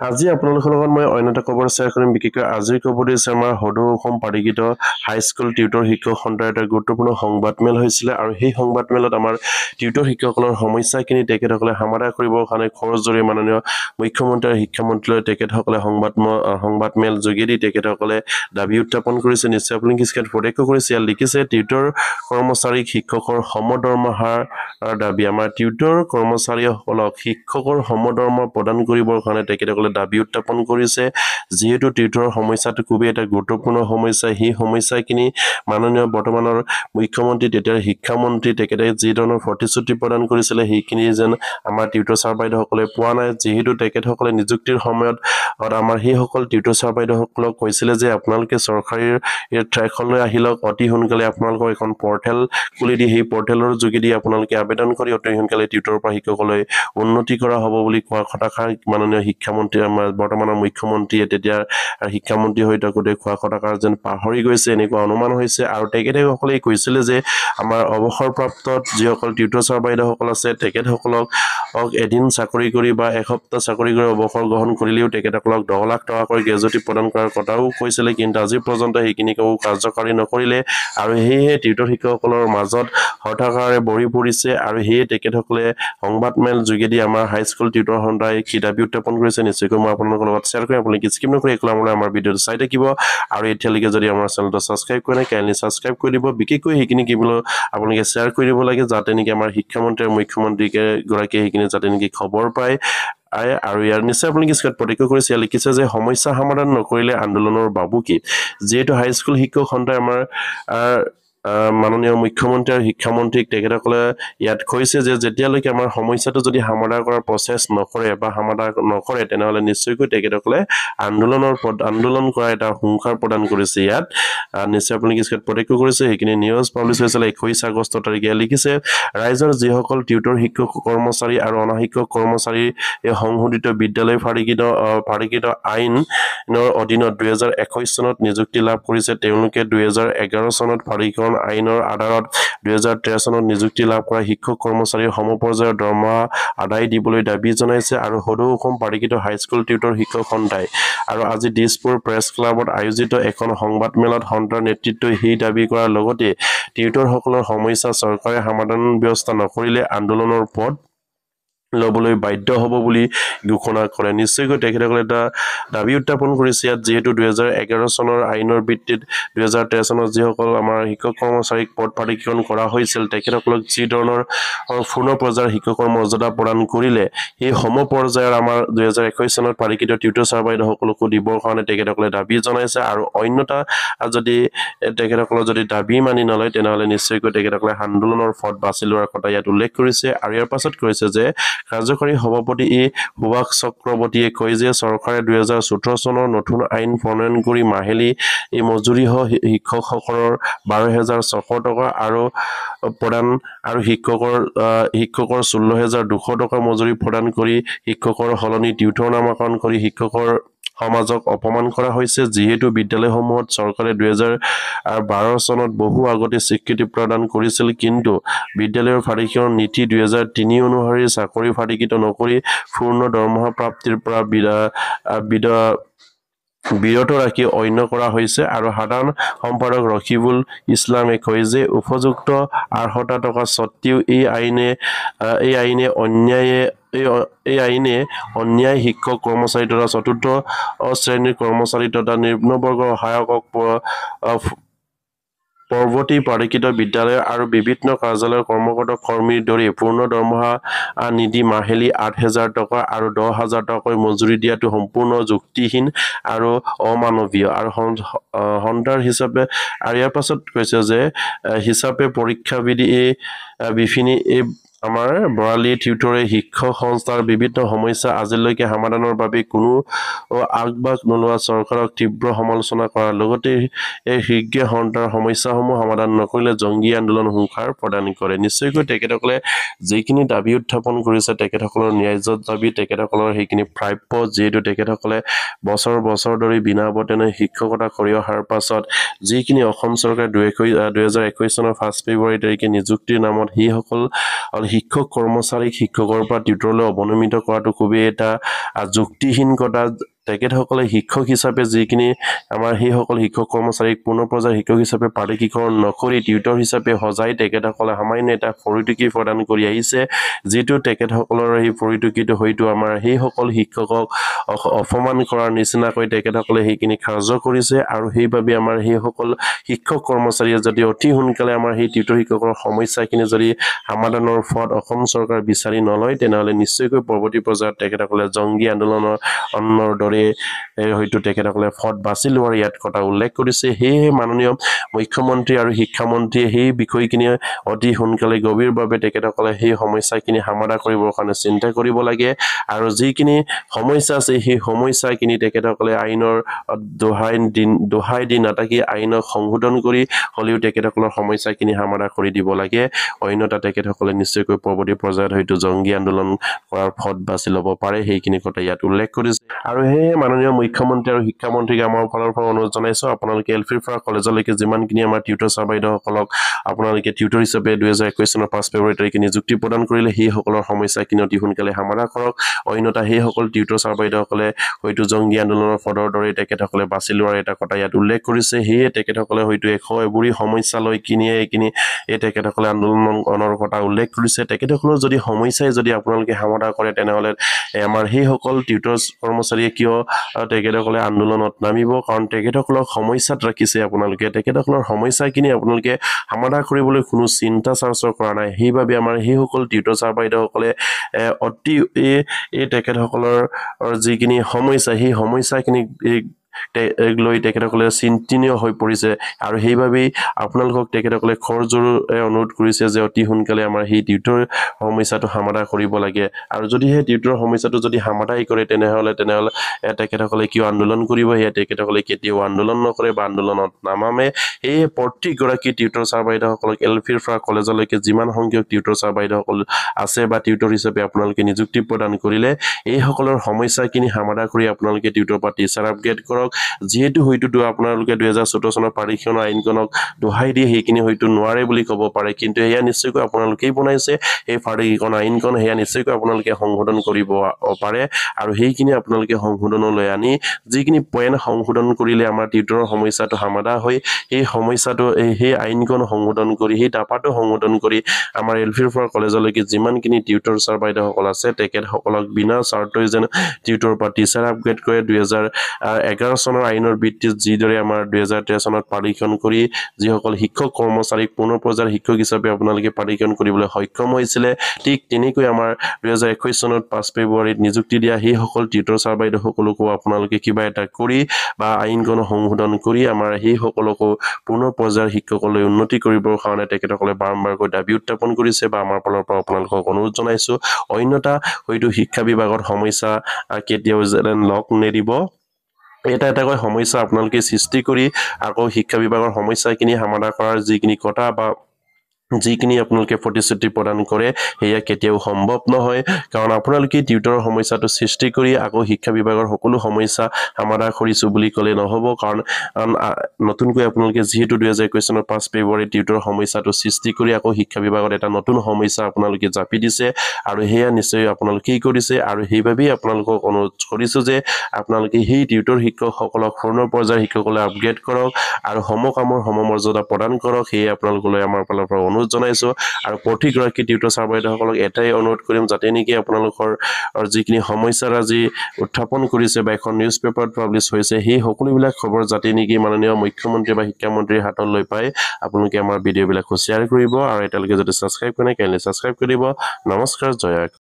আজি আপোনালোকৰ লগত মই অন্য এটা খবৰ শ্বেয়াৰ কৰিম বিশেষকৈ আজিৰ খবৰটো হৈছে আমাৰ সদৌ অসম পাৰিগিত হাইস্কুল টিউটৰ শিক্ষক সন্থাৰ এটা গুৰুত্বপূৰ্ণ সংবাদমেল হৈছিলে আৰু সেই সংবাদমেলত আমাৰ টিউটৰ শিক্ষকসকলৰ সমস্যাখিনি তেখেতসকলে সমাধান কৰিবৰ কাৰণে খৰজৰিয়ে মাননীয় মুখ্যমন্ত্ৰী আৰু শিক্ষামন্ত্ৰীলৈ তেখেতসকলে সংবাদমেল যোগেদি তেখেতসকলে দাবী উত্থাপন কৰিছে। নিশ্চয় আপুনি কিছুমান প্ৰত্যক্ষ কৰিছে। ইয়াত লিখিছে টিউটৰ কৰ্মচাৰীক শিক্ষকৰ সমদৰমহাৰ দাবী। আমাৰ টিউটৰ কৰ্মচাৰীসকলক শিক্ষকৰ সমদৰমহা প্ৰদান কৰিবৰ কাৰণে তেখেতসকলে দাবী উত্থাপন কৰিছে। যিহেতু টিউটৰৰ সমস্যাটো খুবেই এটা গুৰুত্বপূৰ্ণ সমস্যা, সেই সমস্যাখিনি মাননীয় বৰ্তমানৰ মুখ্যমন্ত্ৰী তেতিয়াৰ শিক্ষামন্ত্ৰী তেখেতে যি ধৰণৰ প্ৰতিশ্ৰুতি প্ৰদান কৰিছিলে সেইখিনি যেন আমাৰ টিউটৰ ছাৰ বাইদেউসকলে পোৱা নাই। যিহেতু তেখেতসকলে নিযুক্তিৰ সময়ত আমাৰ সেইসকল টিউটৰ ছাৰ বাইদেউসকলক কৈছিলে যে আপোনালোকে চৰকাৰী ট্ৰেকলৈ আহি লওক, অতি সোনকালে আপোনালোকৰ এখন পৰ্টেল খুলি দি সেই পৰ্টেলৰ যোগেদি আপোনালোকে আবেদন কৰি অতি সোনকালে টিউটৰৰ পৰা শিক্ষকলৈ উন্নতি কৰা হ'ব বুলি কোৱা কথাষাৰ মাননীয় শিক্ষামন্ত্ৰী আমাৰ বৰ্তমানৰ মুখ্যমন্ত্ৰীয়ে তেতিয়া শিক্ষামন্ত্ৰী হৈ থাকোঁতে কোৱা কথাষাৰ যেন পাহৰি গৈছে এনেকুৱা অনুমান হৈছে। আৰু তেখেতসকলে কৈছিলে যে আমাৰ অৱসৰপ্ৰাপ্ত যিসকল টিউটৰ ছাৰ বাইদেউসকল আছে তেখেতসকলক এদিন চাকৰি কৰি বা এসপ্তাহ চাকৰি কৰি অৱসৰ গ্ৰহণ কৰিলেও তেখেতসকলক 10 লাখ টকাকৈ গ্ৰেজুৱেটি প্ৰদান কৰাৰ কথাও কৈছিলে, কিন্তু আজি পৰ্যন্ত সেইখিনি কেও কাৰ্যকাৰী নকৰিলে আৰু সেয়েহে টিউটৰ শিক্ষকসকলৰ মাজত হতাশাৰে ভৰি পৰিছে। আৰু সেয়ে তেখেতসকলে সংবাদমেল যোগেদি আমাৰ হাইস্কুল টিউটৰ সন্থাই কি দাবী উত্থাপন কৰিছে নিশ্চয়কৈ মই আপোনালোকৰ লগত শ্বেয়াৰ কৰিম। আপোনালোকে স্কিপ নকৰি আমাৰ ভিডিঅ'টো চাই থাকিব আৰু এতিয়ালৈকে যদি আমাৰ চেনেলটো ছাবস্ক্ৰাইব কৰা নাই কাইণ্ডলি ছাবস্ক্ৰাইব কৰি দিব। বিশেষকৈ সেইখিনি কি বোলো আপোনালোকে শ্বেয়াৰ কৰি দিব লাগে যাতে নেকি আমাৰ শিক্ষামন্ত্ৰী আৰু মুখ্যমন্ত্ৰীগৰাকীয়ে সেইখিনি যাতে নেকি খবৰ পায়। আৰু ইয়াৰ নিশ্চয় আপুনি কিছুমান প্ৰতিক্ৰিয়া কৰিছে। ইয়াত লিখিছে যে সমস্যা সমাধান নকৰিলে আন্দোলনৰ বাবু কি। যিহেতু হাইস্কুল শিক্ষক সন্থাই আমাৰ মাননীয় মুখ্যমন্ত্ৰী আৰু শিক্ষামন্ত্ৰীক তেখেতসকলে ইয়াত কৈছে যে যেতিয়ালৈকে আমাৰ সমস্যাটো যদি সমাধান কৰাৰ প্ৰচেছ নকৰে বা সমাধান নকৰে তেনেহ'লে নিশ্চয়কৈ তেখেতসকলে আন্দোলন কৰা এটা হুংকাৰ প্ৰদান কৰিছে। ইয়াত নিশ্চয় আপুনি কিছুমান প্ৰতিক্ৰিয়া কৰিছে। সেইখিনি নিউজ পাব্লিছ হৈছিলে 21 আগষ্ট তাৰিখে। লিখিছে ৰাইজৰ যিসকল টিউটৰ শিক্ষক কৰ্মচাৰী আৰু অনাশিক্ষক কৰ্মচাৰী সংশোধিত বিদ্যালয় পাৰিকৃত আইনৰ অধীনত 2021 চনত নিযুক্তি লাভ কৰিছে। তেওঁলোকে 2011 চনত পাৰিকৰণ আইনৰ আধাৰত 2013 চনত নিযুক্তি লাভ কৰা শিক্ষক কৰ্মচাৰীৰ সমপৰ্যায়ৰ দৰমহা আদায় দিবলৈ দাবী জনাইছে আৰু সদৌ অসম পাৰিকৃত হাইস্কুল টিউটৰ শিক্ষক সন্থাই আৰু আজি দিছপুৰ প্ৰেছ ক্লাবত আয়োজিত এখন সংবাদমেলত সন্থাৰ নেতৃত্বই সেই দাবী কৰাৰ লগতে টিউটৰসকলৰ সমস্যা চৰকাৰে সমাধান ব্যৱস্থা নকৰিলে আন্দোলনৰ পথ ল'বলৈ বাধ্য হ'ব বুলি ঘোষণা কৰে। নিশ্চয়কৈ তেখেতসকলে এটা দাবী উত্থাপন কৰিছে। ইয়াত যিহেতু 2011 চনৰ আইনৰ ভিত্তিত 2013 চনত যিসকল আমাৰ শিক্ষক কৰ্মচাৰীক পদ পাৰিকৰণ কৰা হৈছিল তেখেতসকলক যি ধৰণৰ পূৰ্ণ পৰ্যায়ৰ শিক্ষকৰ মৰ্যাদা প্ৰদান কৰিলে সেই সমপৰ্যায়ৰ আমাৰ 2021 চনত পাৰিকৃত টিউটৰ ছাৰ বাইদেউসকলকো দিবৰ কাৰণে তেখেতসকলে দাবী জনাইছে। আৰু অন্যথা যদি তেখেতসকলৰ যদি দাবী মানি নলয় তেনেহ'লে নিশ্চয়কৈ তেখেতসকলে আন্দোলনৰ পথ বাছি লোৱাৰ কথা ইয়াত উল্লেখ কৰিছে। আৰু ইয়াৰ পাছত কৈছে যে কাৰ্যকাৰী সভাপতি সুভাষ চক্ৰৱৰ্তীয়ে কয় যে চৰকাৰে 2014 চনৰ নতুন আইন প্ৰণয়ন কৰি মাহিলী মজুৰিসহ শিক্ষকসকলৰ 12,600 টকা আৰু প্ৰদান আৰু শিক্ষকৰ 16,200 টকা মজুৰি প্ৰদান কৰি শিক্ষকৰ সলনি টিউটৰ নামাকৰণ কৰি শিক্ষকৰ সমাজক অপমান কৰা হৈছে। যিহেতু বিদ্যালয়সমূহত চৰকাৰে 2012 চনত বহু আগতে স্বীকৃতি প্ৰদান কৰিছিল, কিন্তু বিদ্যালয়ৰ পাৰিকৰণ নীতি 2003 অনুসৰি চাকৰি পাৰিকৃত নকৰি পূৰ্ণ দৰমহা প্ৰাপ্তিৰ পৰা বিৰত ৰাখি অন্য কৰা হৈছে। আৰু সাধাৰণ সম্পাদক ৰকিবুল ইছলামে কয় যে উপযুক্ত আৰ্হতা থকা স্বত্বেও এই আইনে অন্যায় শিক্ষক কৰ্মচাৰী তথা চতুৰ্থ শ্ৰেণীৰ কৰ্মচাৰী তথা নিম্নবৰ্গৰ সহায়কক পৰৱৰ্তী পাৰিকৃত বিদ্যালয় আৰু বিভিন্ন কাৰ্যালয়ৰ কৰ্মৰত কৰ্মীৰ দৰে পূৰ্ণ দৰমহা নিদি মাহিলী 8,000 টকা আৰু 10,000 টকাকৈ মজুৰি দিয়াটো সম্পূৰ্ণ যুক্তিহীন আৰু অমানৱীয়। আৰু সন্থাৰ হিচাপে আৰু ইয়াৰ পাছত কৈছে যে হিচাপে পৰীক্ষাবিধি বিপিনী আমাৰ বৰালি টিউটৰে শিক্ষক সংস্থাৰ বিভিন্ন সমস্যা আজিলৈকে সমাধানৰ বাবে কোনো আগবাগ নোলোৱা চৰকাৰক তীব্ৰ সমালোচনা কৰাৰ লগতে শীঘ্ৰে সন্থাৰ সমস্যাসমূহ সমাধান নকৰিলে জংগী আন্দোলন হুংকাৰ প্ৰদান কৰে। নিশ্চয়কৈ তেখেতসকলে যিখিনি দাবী উত্থাপন কৰিছে তেখেতসকলৰ ন্যায্য দাবী তেখেতসকলৰ সেইখিনি প্ৰাপ্য। যিহেতু তেখেতসকলে বছৰ ধৰি বিনা বেতনে শিক্ষকতা কৰি অহাৰ পাছত যিখিনি অসম চৰকাৰে 2021 চনৰ 1 ফেব্ৰুৱাৰী তাৰিখে নিযুক্তিৰ নামত সেইসকল শিক্ষক কৰ্মচাৰীক শিক্ষকৰ পৰা টিউটৰলৈ অৱনমিত কৰাটো খুবেই এটা যুক্তিহীন কথা তেখেতসকলে শিক্ষক হিচাপে যিখিনি আমাৰ সেইসকল শিক্ষক কৰ্মচাৰীক পুনৰ পৰ্যায়ৰ শিক্ষক হিচাপে প্ৰাধিকৰণ নকৰি টিউটৰ হিচাপে সজাই তেখেতসকলে সামান্য এটা পৰিটুকি প্ৰদান কৰি আহিছে যেটো তেখেতসকলৰ এই পৰিটুকিটো হয়তো আমাৰ সেইসকল শিক্ষকক অপমান কৰাৰ নিচিনাকৈ তেখেতসকলে সেইখিনি কাৰ্য কৰিছে আৰু সেইবাবে আমাৰ সেইসকল শিক্ষক কৰ্মচাৰীয়ে যদি অতি সোনকালে আমাৰ সেই টিউটৰ শিক্ষকৰ সমস্যাখিনি যদি সমাধানৰ পথ অসম চৰকাৰ বিচাৰি নলয় তেনেহলে নিশ্চয়কৈ পৰৱৰ্তী পৰ্যায়ত তেখেতসকলে জংগী আন্দোলনৰ দৰে হয়তো তেখেতসকলে পথ বাছি লোৱাৰ ইয়াত কথা উল্লেখ কৰিছে সেয়ে মাননীয় মুখ্যমন্ত্ৰী আৰু শিক্ষামন্ত্ৰীয়ে সেই বিষয়খিনি অতি সোনকালে গভীৰভাৱে তেখেতসকলে সেই সমস্যাখিনি সমাধান কৰিবৰ কাৰণে চিন্তা কৰিব লাগে আৰু যিখিনি সমস্যা আছে সেই সমস্যাখিনি তেখেতসকলে আইনৰ দোহাই দি নাথাকি আইনক সংশোধন কৰি হলেও তেখেতসকলৰ সমস্যাখিনি সমাধান কৰি দিব লাগে অন্যথা তেখেতসকলে নিশ্চয়কৈ পৰৱৰ্তী পৰ্যায়ত হয়তো জংগী আন্দোলন কৰাৰ পথ বাছি ল'ব পাৰে সেইখিনি কথা ইয়াত উল্লেখ কৰিছে আৰু হে মাননীয় মুখ্যমন্ত্ৰী আৰু শিক্ষামন্ত্ৰীক আমাৰ ফালৰ পৰা অনুৰোধ জনাইছো আপোনালোকে এলফিৰ পৰা কলেজলৈকে যিমানখিনি আমাৰ টিউটৰ ছাৰবাইদেউসকলক আপোনালোকে টিউটৰ হিচাপে 2021 চনৰ 5 ফেব্ৰুৱাৰী তাৰিখে নিযুক্তি প্ৰদান কৰিলে সেই সকলৰ সমস্যাখিনি অতি সোনকালে সমাধান কৰক অন্যথা সেই সকল টিউটৰ ছাৰবাইদেউসকলে হয়তো জংগী আন্দোলনৰ পদৰ দৰে তেখেতসকলে বাছি লোৱাৰ এটা কথা ইয়াত উল্লেখ কৰিছে সেয়ে তেখেতসকলে হয়তো 100 বুঢ়ী সমস্যা লৈ কিনি এই তেখেতসকলে আন্দোলনৰ কথা উল্লেখ কৰিছে তেখেতসকলৰ যদি সমস্যাই যদি আপোনালোকে সমাধান কৰে তেনেহলে আমাৰ সেই সকল টিউটৰ কৰ্মচাৰীয়ে কিয় তেখেতসকলে আন্দোলনত নামিব কাৰণ তেখেতসকলক সমস্যাত ৰাখিছে আপোনালোকে তেখেতসকলৰ সমস্যাখিনি আপোনালোকে সমাধান কৰিবলৈ কোনো চিন্তা চৰ্চা কৰা নাই সেইবাবে আমাৰ সেই সকল টিউটৰ ছাৰবাইদেউসকলে অতি এই তেখেতসকলৰ যিখিনি সমস্যা সেই সমস্যাখিনি লৈ তেখেতসকলে চিন্তনীয় হৈ পৰিছে আৰু সেইবাবেই আপোনালোকক তেখেতসকলে খৰজোৰে অনুৰোধ কৰিছে যে অতি সোনকালে আমাৰ সেই টিউটৰ সমস্যাটো সমাধান কৰিব লাগে আৰু যদি সেই টিউটৰ সমস্যাটো যদি সমাধান কৰে তেনেহলে তেখেতসকলে কিয় আন্দোলন কৰিব সেয়া তেখেতসকলে কেতিয়াও আন্দোলন নকৰে বা আন্দোলনত নামামে এই প্ৰতিগৰাকী টিউটৰ ছাৰবাইদেউসকলক এলফিৰ পৰা কলেজলৈকে যিমান সংখ্যক টিউটৰ ছাৰবাইদেউসকল আছে বা টিউটৰ হিচাপে আপোনালোকে নিযুক্তি প্ৰদান কৰিলে এই সকলৰ সমস্যাখিনি সমাধান কৰি আপোনালোকে টিউটৰ পৰা টিচাৰ আপগ্ৰেড কৰক যেহেতু হয়তো আপোনালোকে 2014 চনৰ পাৰিক্ষণ আইনখনক দোহাই দিয়ে সেইখিনি হয়তো নোৱাৰে বুলি ক'ব পাৰে কিন্তু এয়া নিশ্চয়কৈ আপোনালোকেই বনাইছে এই পাৰিক্ষণ আইনখন হেয়া নিশ্চয়কৈ আপোনালোকে সংশোধন কৰিব পাৰে আৰু সেইখিনি আপোনালোকে সংশোধনলৈ আনি যিখিনি পয়েন্ট সংশোধন কৰিলে আমাৰ টিউটৰৰ সমস্যাটো সমাধান হয় এই সমস্যাটো এই আইনখন সংশোধন কৰি সেই ডাপাটো সংশোধন কৰি আমাৰ এলফিৰ পৰা কলেজলৈকে যিমানখিনি টিউটৰ ছাৰবাইদেউসকল আছে তেখেতসকলক বিনা স্বাৰ্থই যেন টিউটৰ পৰা টিচাৰ আপগ্ৰেড কৰে 2011 চনৰ আইনৰ ভিত্তিত যিদৰে আমাৰ 2013 চনত পাৰিক্ষণ কৰি যিসকল শিক্ষক কৰ্মচাৰীক পুনৰ পৰ্যায়ৰ শিক্ষক হিচাপে আপোনালোকে পাৰিক্ষণ কৰিবলৈ সক্ষম হৈছিলে ঠিক তেনেকৈ আমাৰ 2021 চনত 5 ফেব্ৰুৱাৰীত নিযুক্তি দিয়া সেই সকল টিউটৰ ছাৰবাইদেউসকলকো আপোনালোকে কিবা এটা কৰি বা আইনখন সংশোধন কৰি আমাৰ সেই সকলকো পুনৰ পৰ্যায়ৰ শিক্ষকলৈ উন্নতি কৰিবৰ কাৰণে তেখেতসকলে বাৰম্বাৰকৈ দাবী উত্থাপন কৰিছে বা আমাৰ ফালৰ পৰা আপোনালোকক অনুৰোধ জনাইছো অন্যথা হয়তো শিক্ষা বিভাগৰ সমস্যা কেতিয়াও যেন লক নেৰিব এটাকৈ সমস্যা আপোনালোকে সৃষ্টি কৰি আকৌ শিক্ষা বিভাগৰ সমস্যাখিনি সমাধান কৰাৰ যিখিনি কথা বা যিখিনি আপোনালোকে প্ৰতিশ্ৰুতি প্ৰদান কৰে হেয়া কেতিয়াও সম্ভৱ নহয় কাৰণ আপোনালোকে টিউটৰৰ সমস্যাটো সৃষ্টি কৰি আকৌ শিক্ষা বিভাগৰ সকলো সমস্যা সমাধান কৰিছো বুলি ক'লে নহব কাৰণ নতুনকৈ আপোনালোকে যেহেতু 2021 চনৰ 5 ফেব্ৰুৱাৰী টিউটৰৰ সমস্যাটো সৃষ্টি কৰি আকৌ শিক্ষা বিভাগত এটা নতুন সমস্যা আপোনালোকে জাপি দিছে আৰু হেয়া নিশ্চয় আপোনালোকে কৰিছে আৰু সেইভাবেই আপোনালোকক অনুৰোধ কৰিছো যে আপোনালোকে সেই টিউটৰ শিক্ষকসকলক পুনৰ পৰ্যায়ৰ শিক্ষকলৈ আপগ্ৰেড কৰক আৰু সমকামৰ সমমৰ্যাদা প্ৰদান কৰক হেয়া আপোনালোকলৈ আমাৰ ফালৰ পৰা অনুৰোধ জনাইছো আৰু প্ৰতিগৰাকী টিউটৰ ছাৰবাইদেউসকলক এটাই অনুৰোধ কৰিম যাতে নেকি আপোনালোকৰ যিখিনি সমস্যাৰাজি উত্থাপন কৰিছে বা এখন নিউজ পেপাৰত পাব্লিছ হৈছে সেই সকলোবিলাক খবৰ যাতে নেকি মাননীয় মুখ্যমন্ত্ৰী বা শিক্ষামন্ত্ৰীৰ হাতলৈ পায় আপোনালোকে আমাৰ ভিডিঅ'বিলাক শ্বেয়াৰ কৰিব আৰু এতিয়ালৈকে যদি সাবস্ক্ৰাইব কৰে কাইণ্ডলি সাবস্ক্ৰাইব কৰিব নমস্কাৰ জয়